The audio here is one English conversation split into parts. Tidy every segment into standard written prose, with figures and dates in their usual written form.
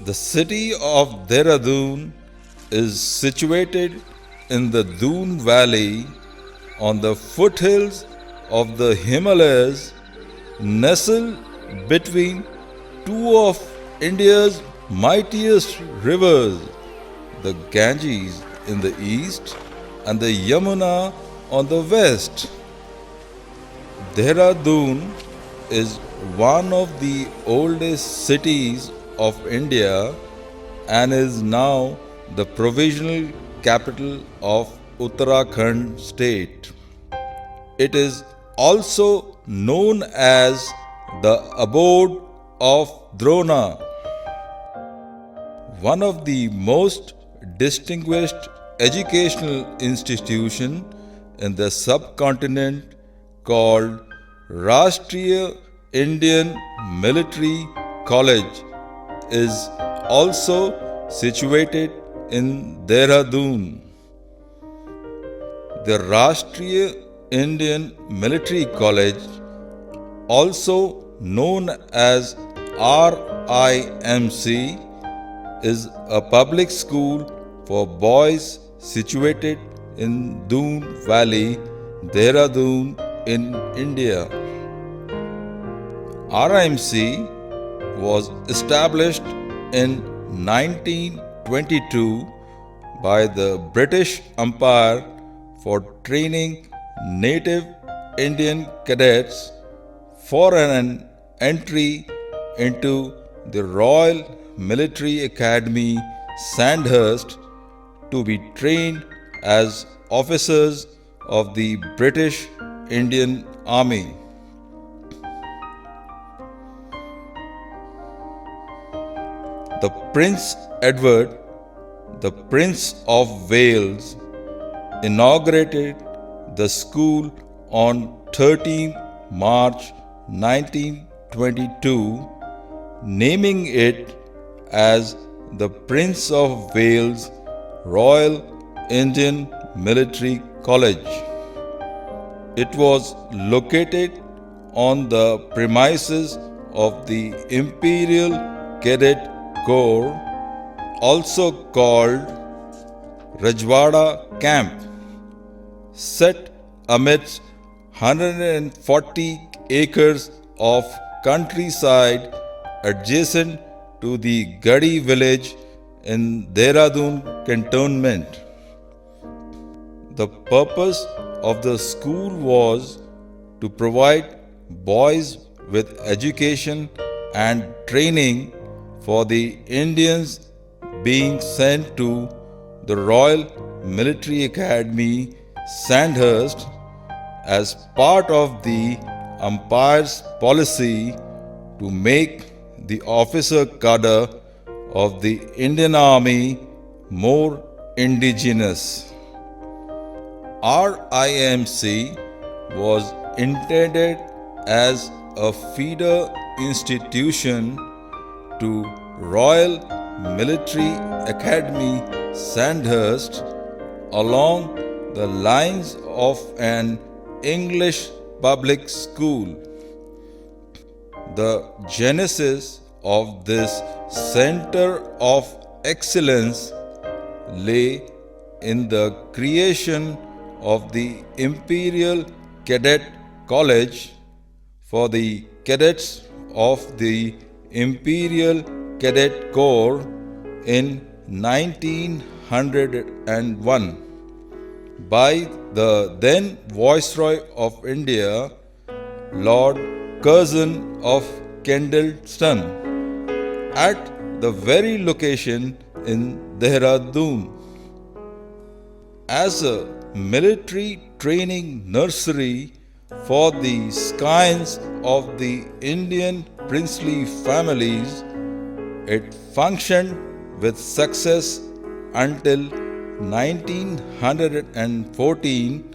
The city of Dehradun is situated in the Doon Valley on the foothills of the Himalayas, nestled between two of India's mightiest rivers, the Ganges in the east and the Yamuna on the west. Dehradun is one of the oldest cities of India and is now the provisional capital of Uttarakhand state. It is also known as the abode of Drona, one of the most distinguished educational institutions in the subcontinent called Rashtriya Indian Military College is also situated in Dehradun. The Rashtriya Indian Military College, also known as RIMC, is a public school for boys situated in Doon Valley, Dehradun in India. RIMC was established in 1922 by the British Empire for training native Indian cadets for an entry into the Royal Military Academy, Sandhurst, to be trained as officers of the British Indian Army. The Prince Edward, the Prince of Wales, inaugurated the school on 13 March 1922, naming it as the Prince of Wales Royal Indian Military College. It was located on the premises of the Imperial Cadet Corps, also called Rajwada Camp, set amidst 140 acres of countryside adjacent to the Gadi village in Dehradun cantonment. The purpose of the school was to provide boys with education and training for the Indians being sent to the Royal Military Academy, Sandhurst, as part of the Empire's policy to make the officer cadre of the Indian Army more indigenous. RIMC was intended as a feeder institution to Royal Military Academy, Sandhurst, along the lines of an English public school. The genesis of this center of excellence lay in the creation of the Imperial Cadet College for the cadets of the Imperial Cadet Corps in 1901 by the then Viceroy of India, Lord Curzon of Kendalston, at the very location in Dehradun. As a military training nursery for the scions of the Indian princely families, it functioned with success until 1914,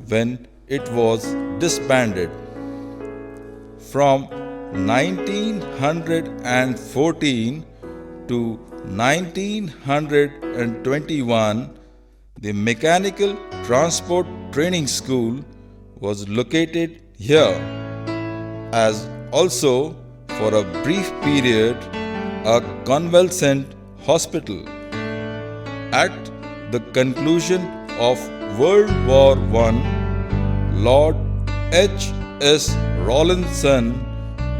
when it was disbanded. From 1914 to 1921, the Mechanical Transport Training School was located here, as also for a brief period a convalescent hospital. At the conclusion of World War I, Lord H.S. Rawlinson,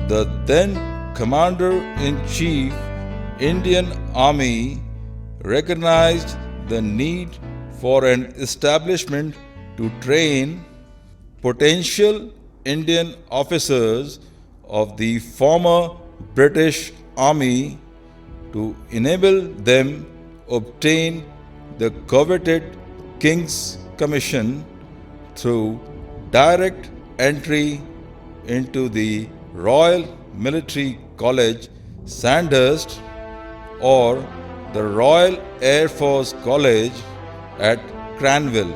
the then Commander-in-Chief, Indian Army, recognized the need for an establishment to train potential Indian officers of the former British Army to enable them obtain the coveted King's Commission through direct entry into the Royal Military College, Sandhurst, or the Royal Air Force College at Cranwell.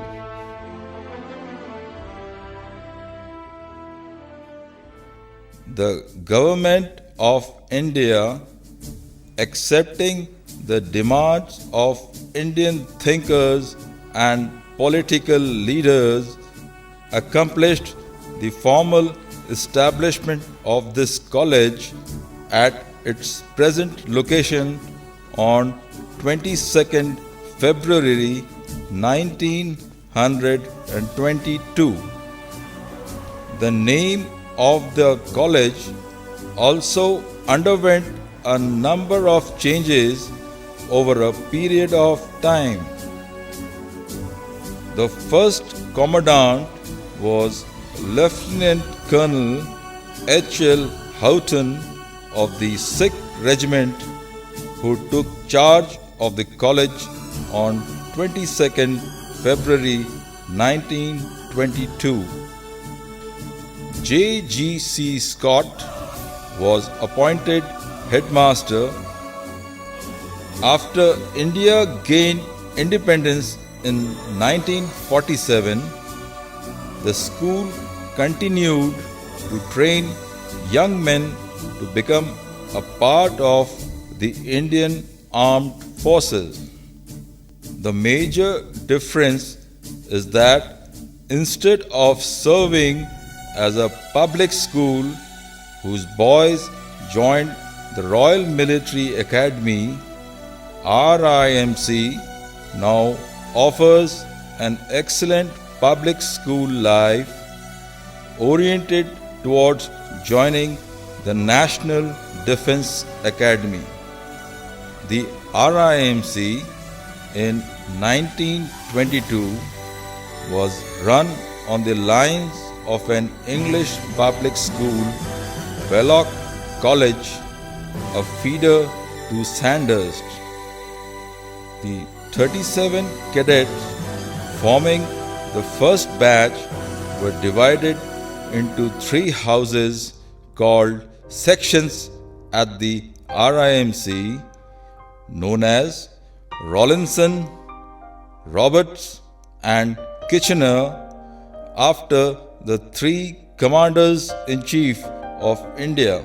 The Government of India, accepting the demands of Indian thinkers and political leaders, accomplished the formal establishment of this college at its present location on 22nd February 1922. The name of the college also underwent a number of changes over a period of time. The first commandant was Lieutenant Colonel H.L. Houghton of the 6th Regiment, who took charge of the college on 22nd February 1922. J.G.C. Scott was appointed headmaster. After India gained independence in 1947, the school continued to train young men to become a part of the Indian Armed Forces. The major difference is that instead of serving as a public school whose boys joined the Royal Military Academy, RIMC now offers an excellent public school life oriented towards joining the National Defence Academy. The RIMC in 1922 was run on the lines of an English public school, Belloc College, a feeder to Sandhurst. The 37 cadets forming the first batch were divided into 3 houses called sections at the RIMC, known as Rawlinson, Roberts and Kitchener, after the 3 commanders-in-chief of India.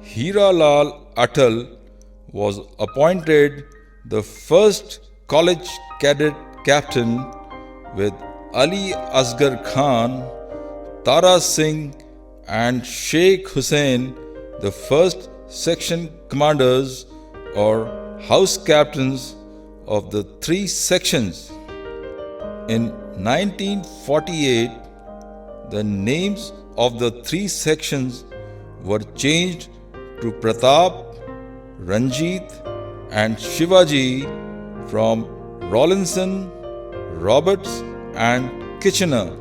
Hiralal Atal was appointed the first college cadet captain, with Ali Asghar Khan, Tara Singh and Sheikh Hussain the first section commanders or house captains of the 3 sections. In 1948, the names of the 3 sections were changed to Pratap, Ranjit and Shivaji from Rawlinson, Roberts and Kitchener.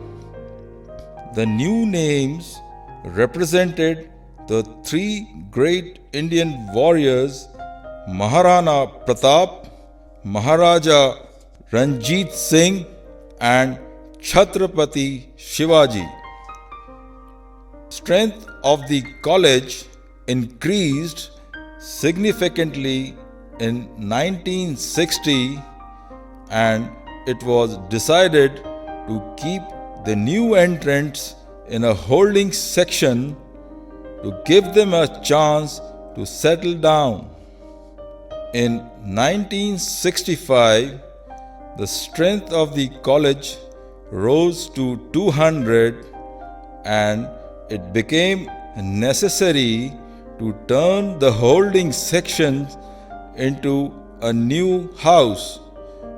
The new names represented the 3 great Indian warriors, Maharana Pratap, Maharaja Ranjit Singh and Chhatrapati Shivaji. Strength of the college increased significantly in 1960, and it was decided to keep the new entrants in a holding section to give them a chance to settle down. In 1965, the strength of the college rose to 200, and it became necessary to turn the holding sections into a new house,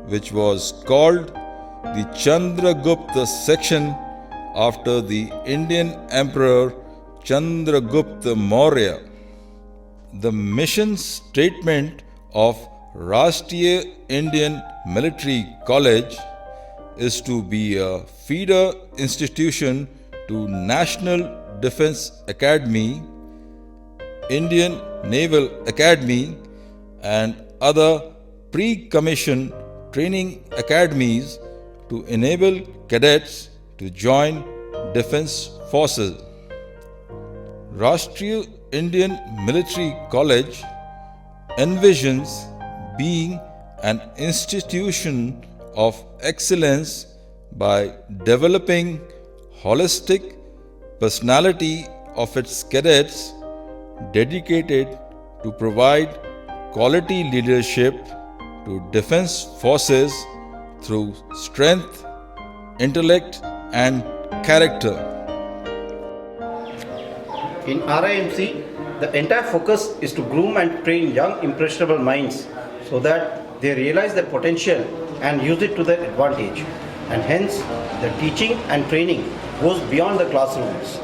which was called the Chandragupta section after the Indian Emperor Chandragupta Maurya. The mission statement of Rashtriya Indian Military College is to be a feeder institution to National Defence Academy, Indian Naval Academy, and other pre-commissioned training academies to enable cadets to join defence forces. Rashtriya Indian Military College envisions being an institution of excellence by developing holistic personality of its cadets dedicated to provide quality leadership to defense forces through strength, intellect, and character. In RIMC, the entire focus is to groom and train young impressionable minds so that they realize their potential and use it to their advantage. And hence, the teaching and training goes beyond the classrooms.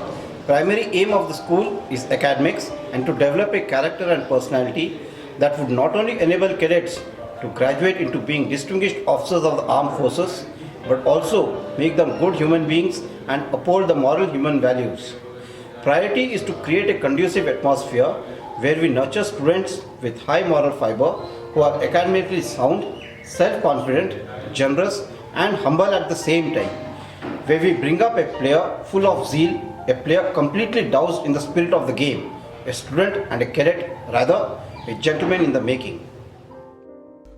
Primary aim of the school is academics and to develop a character and personality that would not only enable cadets to graduate into being distinguished officers of the armed forces, but also make them good human beings and uphold the moral human values. Priority is to create a conducive atmosphere where we nurture students with high moral fiber who are academically sound, self-confident, generous, and humble at the same time. Where we bring up a player full of zeal, a player completely doused in the spirit of the game, a student and a cadet, rather a gentleman in the making.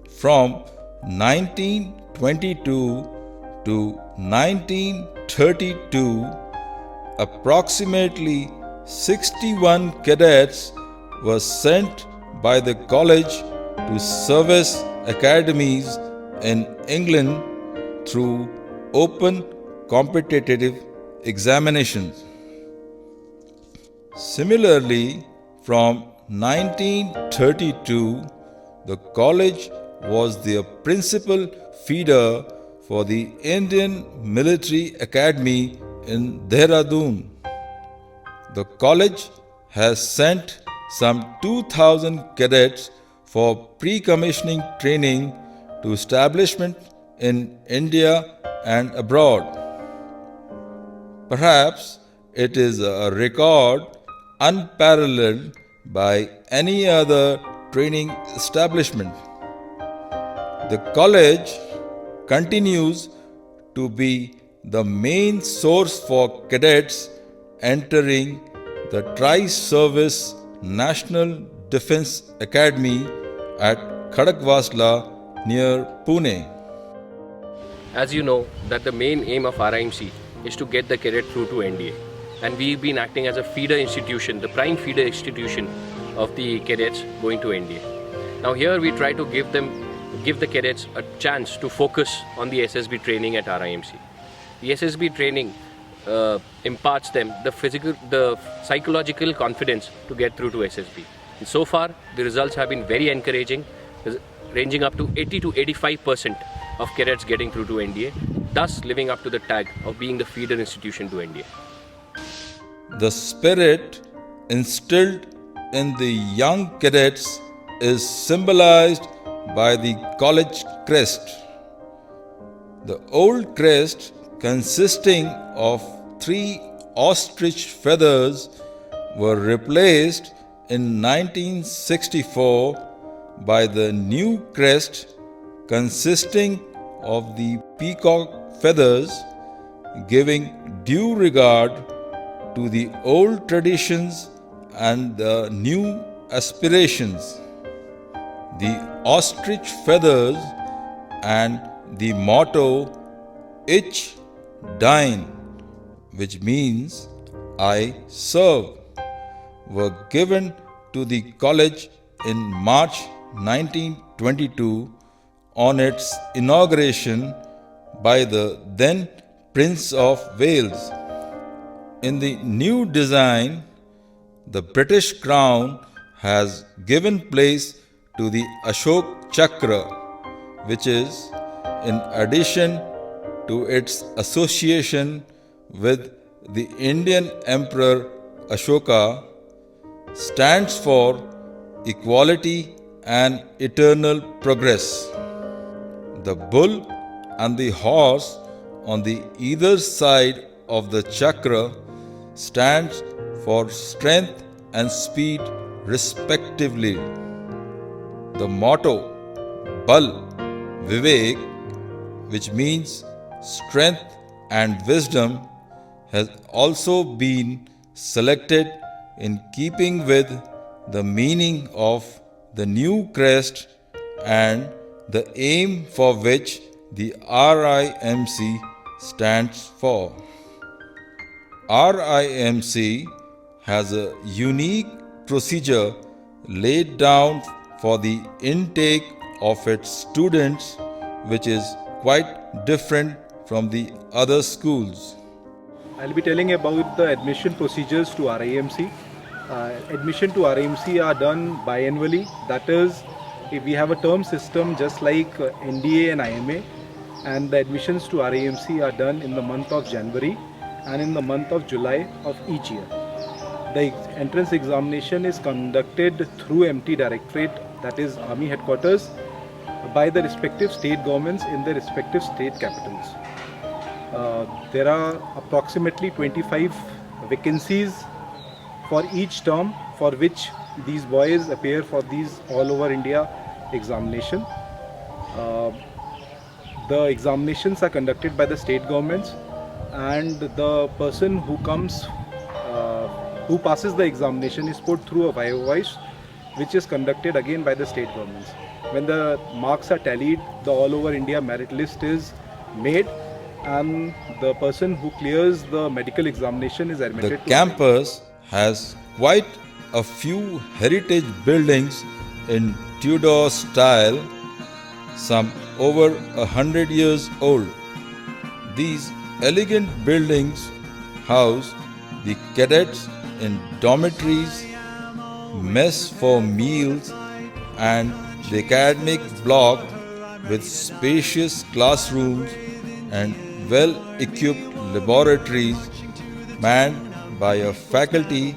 From 1922 to 1932, approximately 61 cadets were sent by the college to service academies in England through open competitive examinations. Similarly, from 1932, the college was the principal feeder for the Indian Military Academy in Dehradun. The college has sent some 2,000 cadets for pre-commissioning training to establishment in India and abroad. Perhaps it is a record unparalleled by any other training establishment. The college continues to be the main source for cadets entering the Tri-Service National Defence Academy at Khadakwasla near Pune. As you know, that the main aim of RIMC is to get the cadet through to NDA, and we've been acting as a feeder institution, the prime feeder institution of the cadets going to NDA. Now here we try to give the cadets a chance to focus on the SSB training at RIMC. The SSB training imparts them the psychological confidence to get through to SSB. And so far, the results have been very encouraging, ranging up to 80 to 85% of cadets getting through to NDA, thus living up to the tag of being the feeder institution to NDA. The spirit instilled in the young cadets is symbolized by the college crest. The old crest, consisting of 3 ostrich feathers, were replaced in 1964 by the new crest consisting of the peacock feathers, giving due regard to the old traditions and the new aspirations. The ostrich feathers and the motto Ich Dien, which means I serve, were given to the college in March 1922 on its inauguration by the then Prince of Wales. In the new design, the British crown has given place to the Ashok Chakra, which is, in addition to its association with the Indian Emperor Ashoka, stands for equality and eternal progress. The bull and the horse on the either side of the chakra stands for strength and speed respectively. The motto Bal Vivek, which means strength and wisdom, has also been selected in keeping with the meaning of the new crest and the aim for which the RIMC stands for. RIMC has a unique procedure laid down for the intake of its students, which is quite different from the other schools. I'll be telling about the admission procedures to RIMC. Admission to RIMC are done biannually. That is, if we have a term system just like NDA and IMA, and the admissions to RIMC are done in the month of January and in the month of July of each year. The entrance examination is conducted through MT Directorate, that is Army Headquarters, by the respective state governments in the respective state capitals. There are approximately 25 vacancies for each term for which these boys appear for these all over India examination. The examinations are conducted by the state governments, and the person who passes the examination is put through a Viva-Voce, which is conducted again by the state governments. When the marks are tallied, the all over India merit list is made, and the person who clears the medical examination is admitted. The campus has quite a few heritage buildings in Tudor style, some over 100 years old. These elegant buildings house the cadets in dormitories, mess for meals, and the academic block with spacious classrooms and well-equipped laboratories manned by a faculty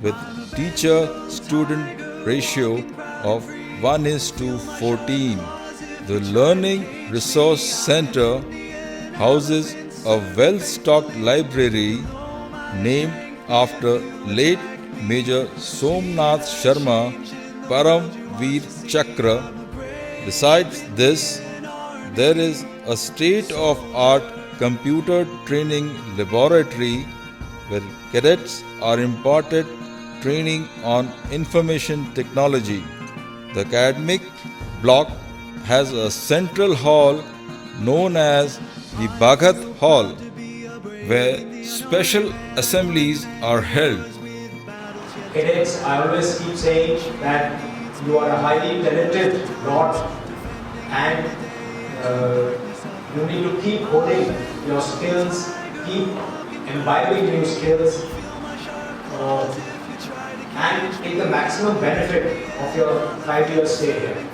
with teacher-student ratio of 1:14. The Learning Resource Center houses a well-stocked library named after late Major Somnath Sharma Param Veer Chakra. Besides this, there is a state-of-art computer training laboratory where cadets are imparted training on information technology. The academic block has a central hall known as the Bhagat Hall, where special assemblies are held. Cadets, I always keep saying that you are a highly talented lot, and you need to keep holding your skills, keep imbibing new skills, and take the maximum benefit of your 5-year stay here.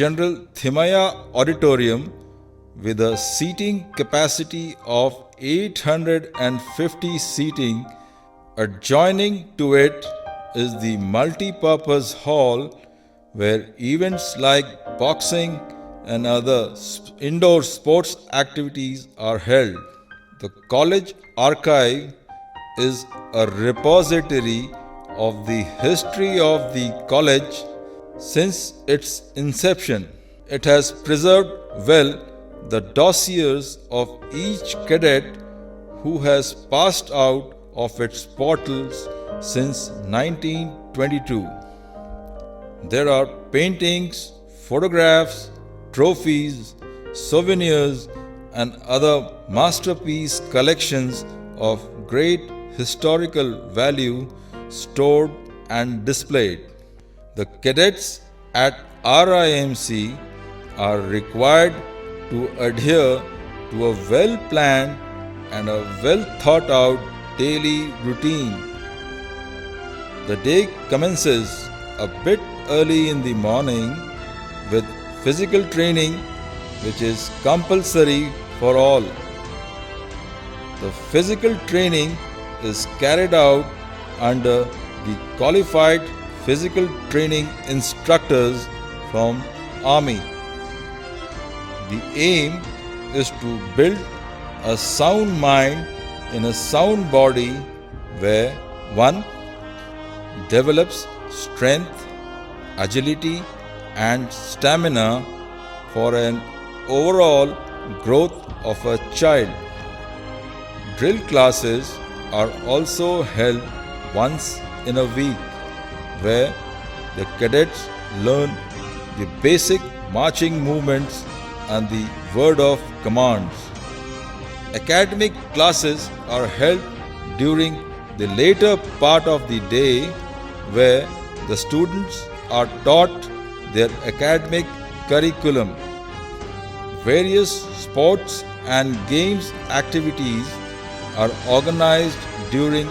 General Thimaya Auditorium, with a seating capacity of 850 seating. Adjoining to it is the multi-purpose hall where events like boxing and other indoor sports activities are held. The college archive is a repository of the history of the college since its inception. It has preserved well the dossiers of each cadet who has passed out of its portals since 1922. There are paintings, photographs, trophies, souvenirs, and other masterpiece collections of great historical value stored and displayed. The cadets at RIMC are required to adhere to a well planned and a well thought out daily routine. The day commences a bit early in the morning with physical training, which is compulsory for all. The physical training is carried out under the qualified physical training instructors from Army. The aim is to build a sound mind in a sound body where one develops strength, agility, and stamina for an overall growth of a child. Drill classes are also held once in a week where the cadets learn the basic marching movements and the word of commands. Academic classes are held during the later part of the day where the students are taught their academic curriculum. Various sports and games activities are organized during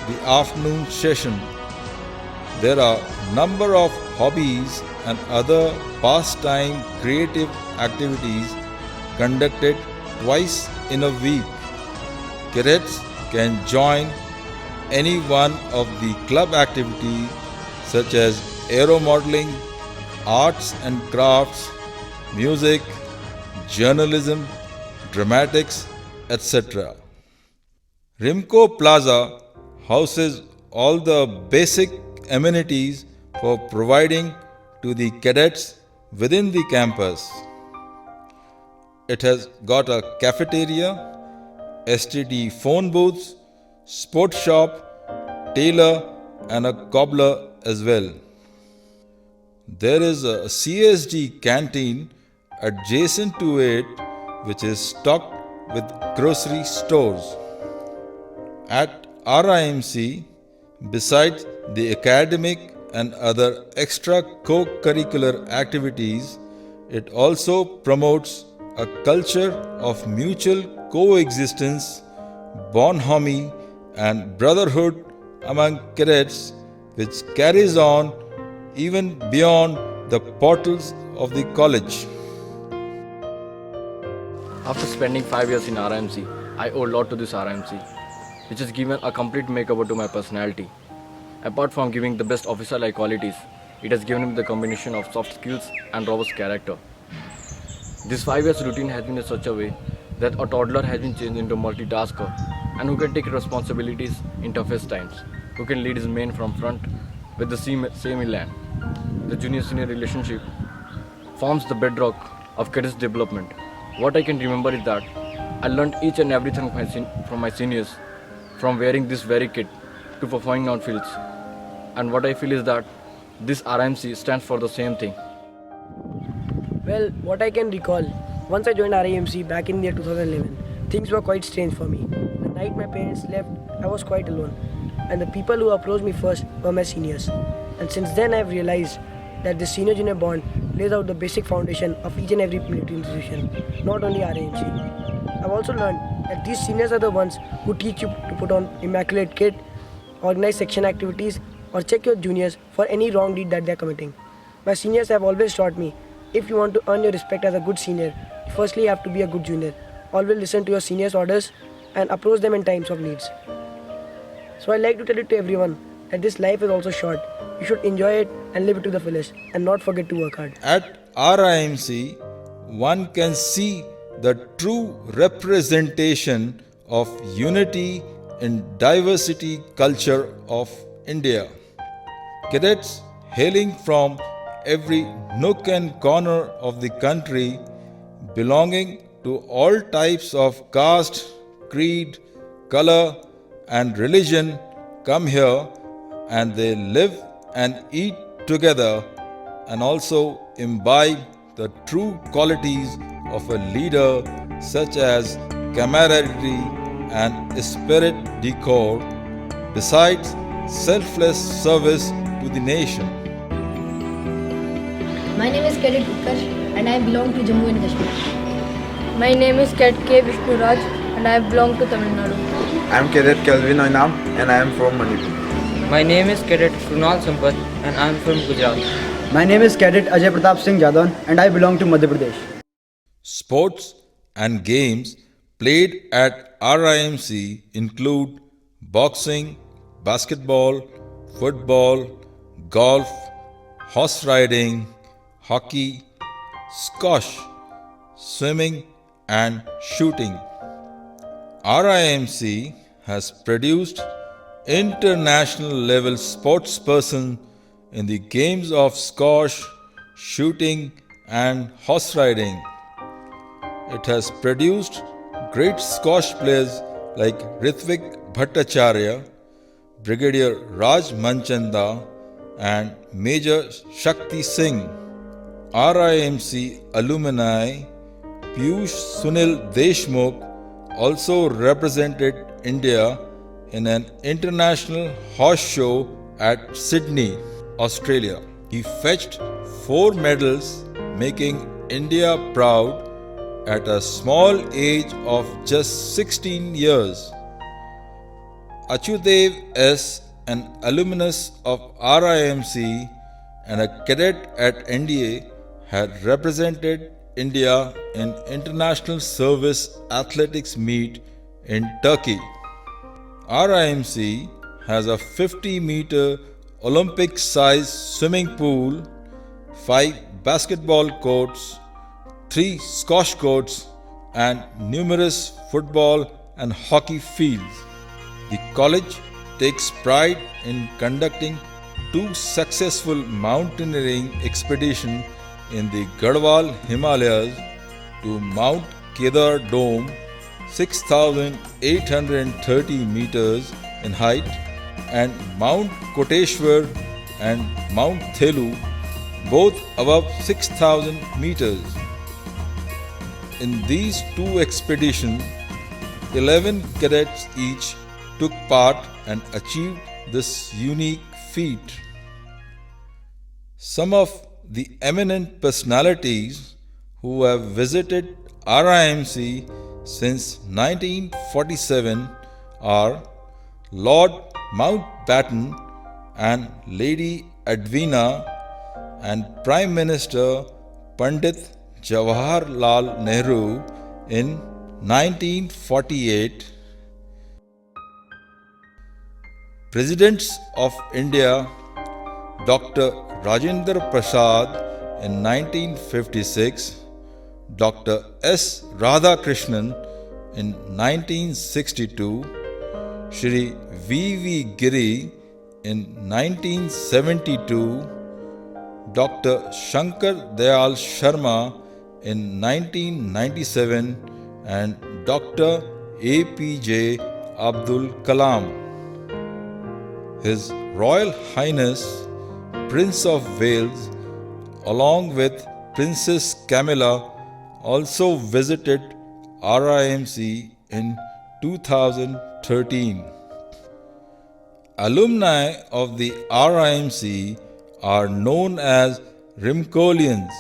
the afternoon session. There are number of hobbies and other pastime creative activities conducted twice in a week. Cadets can join any one of the club activities such as aero modeling, arts and crafts, music, journalism, dramatics, etc. Rimco Plaza houses all the basic amenities for providing to the cadets within the campus. It has got a cafeteria, STD phone booths, sports shop, tailor, and a cobbler as well. There is a CSD canteen adjacent to it, which is stocked with grocery stores. At RIMC, besides the academic and other extra co-curricular activities, it also promotes a culture of mutual coexistence, bonhomie, and brotherhood among cadets, which carries on even beyond the portals of the college. After spending 5 years in RIMC, I owe a lot to this RIMC, which has given a complete makeover to my personality. Apart from giving the best officer-like qualities, it has given me the combination of soft skills and robust character. This 5 years routine has been in such a way that a toddler has been changed into a multitasker and who can take responsibilities in toughest times, who can lead his men from front with the same elan. The junior-senior relationship forms the bedrock of cadets' development. What I can remember is that I learned each and everything from my seniors, from wearing this very kit to performing on fields. And what I feel is that this RIMC stands for the same thing. Well, what I can recall, once I joined RIMC back in the year 2011, things were quite strange for me. The night my parents left, I was quite alone. And the people who approached me first were my seniors. And since then I've realized that the senior-junior bond lays out the basic foundation of each and every military institution, not only RIMC. I've also learned that these seniors are the ones who teach you to put on immaculate kit, organize section activities, or check your juniors for any wrong deed that they're committing. My seniors have always taught me, if you want to earn your respect as a good senior, you firstly have to be a good junior. Always listen to your seniors' orders and approach them in times of needs. So I'd like to tell it to everyone that this life is also short. You should enjoy it and live it to the fullest and not forget to work hard. At RIMC, one can see the true representation of unity in diversity culture of India. Cadets hailing from every nook and corner of the country, belonging to all types of caste, creed, color, and religion, come here and they live and eat together and also imbibe the true qualities of a leader such as camaraderie and esprit de corps, besides selfless service to the nation. My name is Cadet Utkarsh and I belong to Jammu and Kashmir. My name is Cadet K. Vishnuraj and I belong to Tamil Nadu. I am Cadet Kelvin Oinam and I am from Manipur. My name is Cadet Krunal Sampath and I am from Gujarat. My name is Cadet Ajay Pratap Singh Jadon and I belong to Madhya Pradesh. Sports and games played at RIMC include boxing, basketball, football, golf, horse riding, hockey, squash, swimming and shooting. RIMC has produced international level sportsperson in the games of squash, shooting and horse riding. It has produced great squash players like Ritvik Bhattacharya, Brigadier Raj Manchanda and Major Shakti Singh. RIMC alumni Piyush Sunil Deshmukh also represented India in an international horse show at Sydney, Australia. He fetched 4 medals, making India proud at a small age of just 16 years. Achyudev S., an alumnus of RIMC and a cadet at NDA, had represented India in international service athletics meet in Turkey. RIMC has a 50-meter Olympic-sized swimming pool, 5 basketball courts, 3 squash courts, and numerous football and hockey fields. The college takes pride in conducting 2 successful mountaineering expeditions in the Garhwal Himalayas to Mount Kedar Dome, 6,830 meters in height, and Mount Koteshwar and Mount Thelu, both above 6,000 meters. In these 2 expeditions, 11 cadets each took part and achieved this unique feat. Some of the eminent personalities who have visited RIMC since 1947 are Lord Mountbatten and Lady Edwina and Prime Minister Pandit Jawaharlal Nehru in 1948. Presidents of India Dr. Rajendra Prasad in 1956, Dr. S. Radhakrishnan in 1962, Shri V. V. Giri in 1972, Dr. Shankar Dayal Sharma in 1997 and Dr. APJ Abdul Kalam. His Royal Highness Prince of Wales, along with Princess Camilla, also visited RIMC in 2013. Alumni of the RIMC are known as Rimkolians.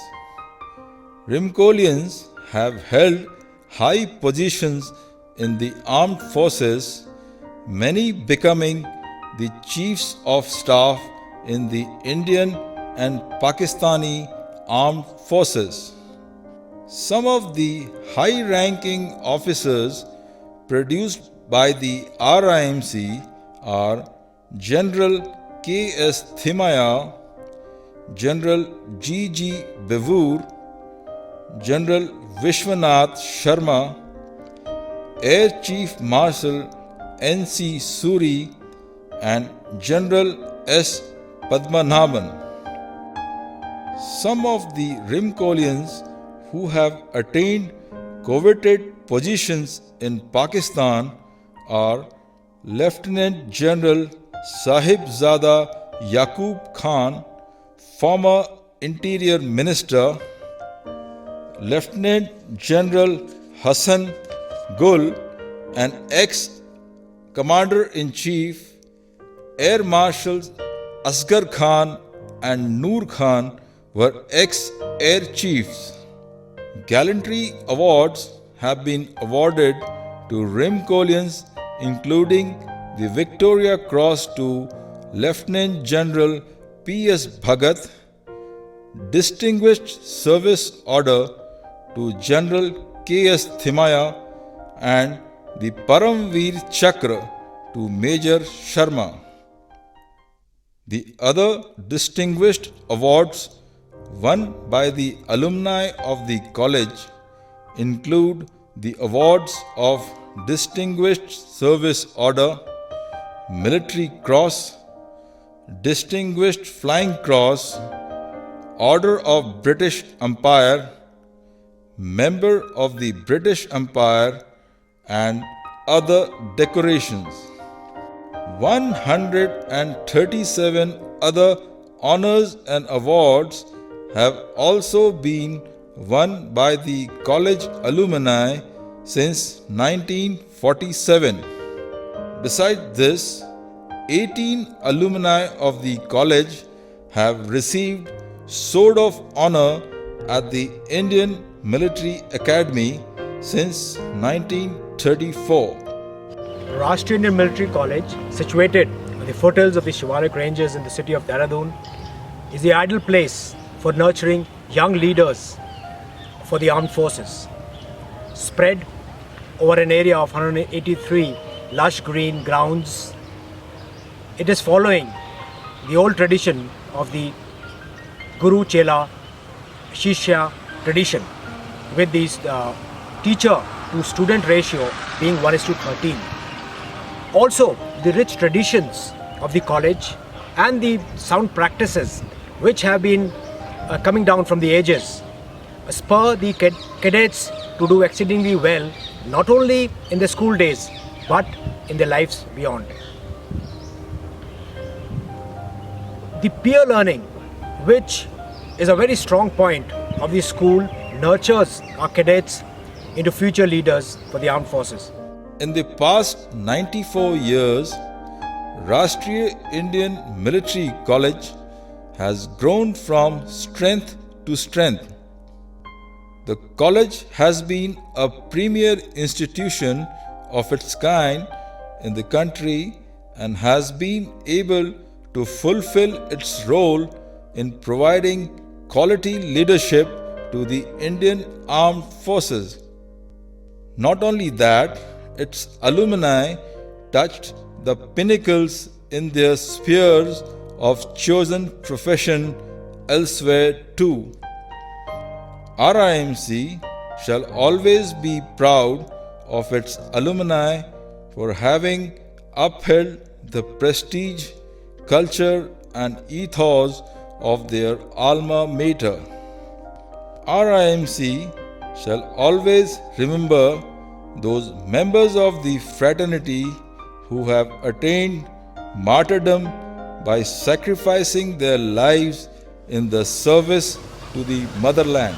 Rimkolians have held high positions in the armed forces, many becoming the chiefs of staff in the Indian and Pakistani armed forces. Some of the high-ranking officers produced by the RIMC are General K. S. Thimaya, General G. G. Bevur, General Vishwanath Sharma, Air Chief Marshal N. C. Suri, and General S. Padmanabhan. Some of the Rimkolians who have attained coveted positions in Pakistan are Lieutenant General Sahibzada Yaqub Khan, former Interior Minister, Lieutenant General Hassan Gul, an ex-Commander-in-Chief, Air Marshals Asghar Khan and Noor Khan were ex-Air Chiefs. Gallantry awards have been awarded to Rimkolians, including the Victoria Cross to Lieutenant General P.S. Bhagat, Distinguished Service Order to General K.S. Thimaya, and the Paramveer Chakra to Major Sharma. The other distinguished awards won by the alumni of the college include the awards of Distinguished Service Order, Military Cross, Distinguished Flying Cross, Order of British Empire, Member of the British Empire, and other decorations. 137 other honors and awards have also been won by the college alumni since 1947. Besides this, 18 alumni of the college have received Sword of Honor at the Indian Military Academy since 1934. Rashtriya Indian Military College, situated on the foothills of the Shivalik Ranges in the city of Dehradun, is the ideal place for nurturing young leaders for the armed forces. Spread over an area of 183 lush green grounds, it is following the old tradition of the Guru Chela Shishya tradition, with this teacher to student ratio being 1:13. Also, the rich traditions of the college and the sound practices which have been coming down from the ages spur the cadets to do exceedingly well, not only in the school days but in their lives beyond. The peer learning, which is a very strong point of the school, nurtures our cadets into future leaders for the armed forces. In the past 94 years, Rashtriya Indian Military College has grown from strength to strength. The college has been a premier institution of its kind in the country and has been able to fulfill its role in providing quality leadership to the Indian Armed Forces. Not only that, its alumni touched the pinnacles in their spheres of chosen profession elsewhere too. RIMC shall always be proud of its alumni for having upheld the prestige, culture, and ethos of their alma mater. RIMC shall always remember those members of the fraternity who have attained martyrdom by sacrificing their lives in the service to the motherland.